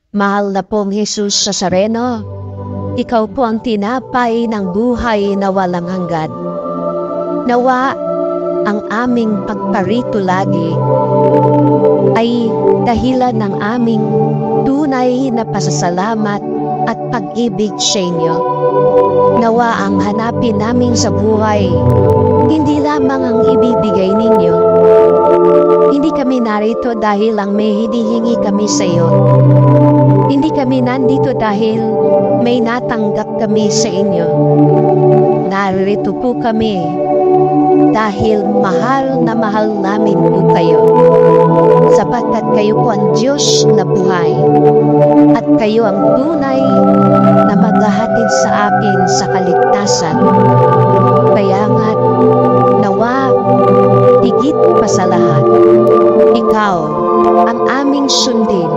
Mahal na pong Jesus Nazareno, ikaw po ang tinapay ng buhay na walang hanggan. Nawa ang aming pagparito lagi ay dahilan ng aming tunay na pasasalamat at pag-ibig sa inyo. Nawa ang hanapin namin sa buhay, hindi lamang ang ibibigay ninyo. Hindi kami narito dahil lang may hinihingi kami sa iyo. Hindi kami nandito dahil may natanggap kami sa inyo. Narito po kami dahil mahal na mahal namin po kayo. Sapagkat kayo po ang Diyos na buhay. At kayo ang tunay na maghahatid sa akin sa kaligtasan. Kaya nga't nawa, higit pa sa lahat, ikaw ang aming sundin.